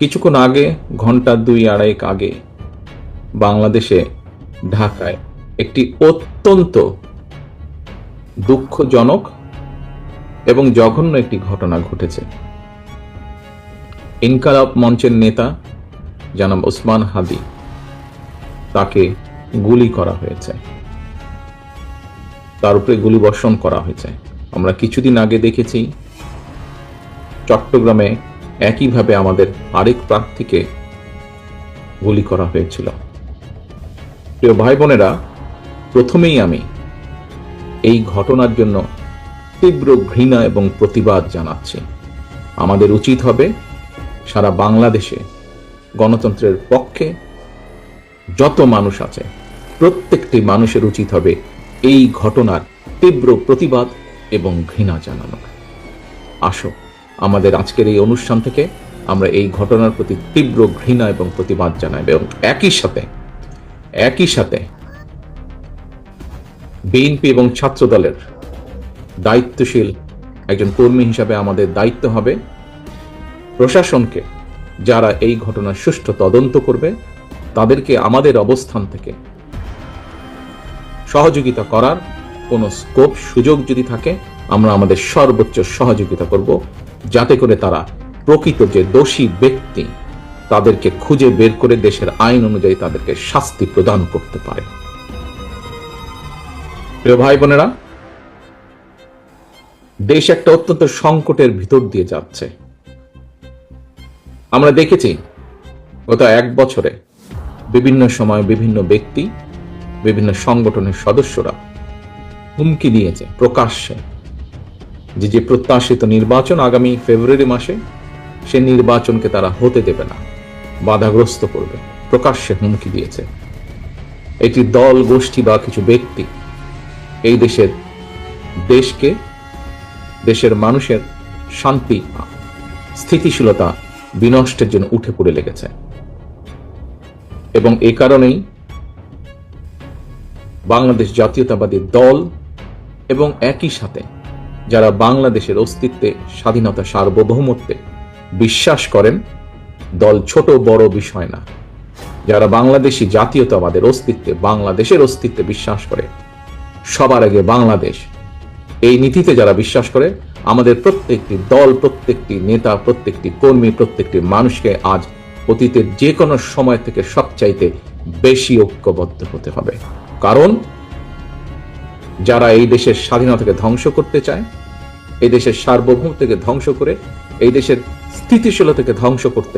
কিছুক্ষণ আগে, ঘন্টা ২-২.৫ আগে বাংলাদেশে ঢাকায় একটি অত্যন্ত দুঃখজনক এবং জঘন্য একটি ঘটনা ঘটেছে। ইনকালাব মঞ্চের নেতা জনাব ওসমান হাদী, তাকে গুলি করা হয়েছে, তার উপরে গুলিবর্ষণ করা হয়েছে। আমরা কিছুদিন আগে দেখেছি চট্টগ্রামে একইভাবে আমাদের আরেক প্রার্থীকে গুলি করা হয়েছিল। প্রিয় ভাই বোনেরা, প্রথমেই আমি এই ঘটনার জন্য তীব্র ঘৃণা এবং প্রতিবাদ জানাচ্ছি। আমাদের উচিত হবে সারা বাংলাদেশে গণতন্ত্রের পক্ষে যত মানুষ আছে প্রত্যেকটি মানুষের উচিত হবে এই ঘটনার তীব্র প্রতিবাদ এবং ঘৃণা জানানো। আসো, আমাদের আজকের এই অনুষ্ঠান থেকে আমরা এই ঘটনার প্রতি তীব্র ঘৃণা এবং প্রতিবাদ জানাই এবং একই সাথে বিএনপি এবং ছাত্র দলের দায়িত্বশীল একজন কর্মী হিসাবে আমাদের দায়িত্ব হবে প্রশাসনকে, যারা এই ঘটনার সুষ্ঠু তদন্ত করবে, তাদেরকে আমাদের অবস্থান থেকে সহযোগিতা করার কোনো স্কোপ সুযোগ যদি থাকে, আমরা আমাদের সর্বোচ্চ সহযোগিতা করব, যাতে করে তারা প্রকৃত যে দোষী ব্যক্তি তাদেরকে খুঁজে বের করে দেশের আইন অনুযায়ী তাদেরকে শাস্তি প্রদান করতে পারে। প্রিয় ভাই বোনেরা, দেশ একটা অত্যন্ত সংকটের ভিতর দিয়ে যাচ্ছে। আমরা দেখেছি গত 1 বছরে বিভিন্ন সময় বিভিন্ন ব্যক্তি, বিভিন্ন সংগঠনের সদস্যরা হুমকি দিয়েছে প্রকাশ্যে যে প্রত্যাশিত নির্বাচন আগামী ফেব্রুয়ারি মাসে, সে নির্বাচনকে তারা হতে দেবে না, বাধাগ্রস্ত করবে, প্রকাশ্যে হুমকি দিয়েছে। একটি দল, গোষ্ঠী বা কিছু ব্যক্তি এই দেশকে, দেশের মানুষের শান্তি, স্থিতিশীলতা বিনষ্টের জন্য উঠে পড়ে লেগেছে। এবং এ কারণেই বাংলাদেশ জাতীয়তাবাদী দল এবং একই সাথে যারা বাংলাদেশের অস্তিত্বে, স্বাধীনতা, সার্বভৌমত্বে বিশ্বাস করেন, দল ছোট বড় বিষয় না, যারা বাংলাদেশী জাতীয়তাবাদের অস্তিত্বে, বাংলাদেশের অস্তিত্বে বিশ্বাস করে, সবার আগে বাংলাদেশ, এই নীতিতে যারা বিশ্বাস করে, আমাদের প্রত্যেকটি দল, প্রত্যেকটি নেতা, প্রত্যেকটি কর্মী, প্রত্যেকটি মানুষকে আজ অতীতের যে কোনো সময় থেকে সবচাইতে বেশি ঐক্যবদ্ধ হতে হবে। কারণ যারা এই দেশের স্বাধীনতাকে ধ্বংস করতে চায়, এই দেশের সার্বভৌমত্বকে ধ্বংস করে, এই দেশের স্থিতিশীলতাকে ধ্বংস করতে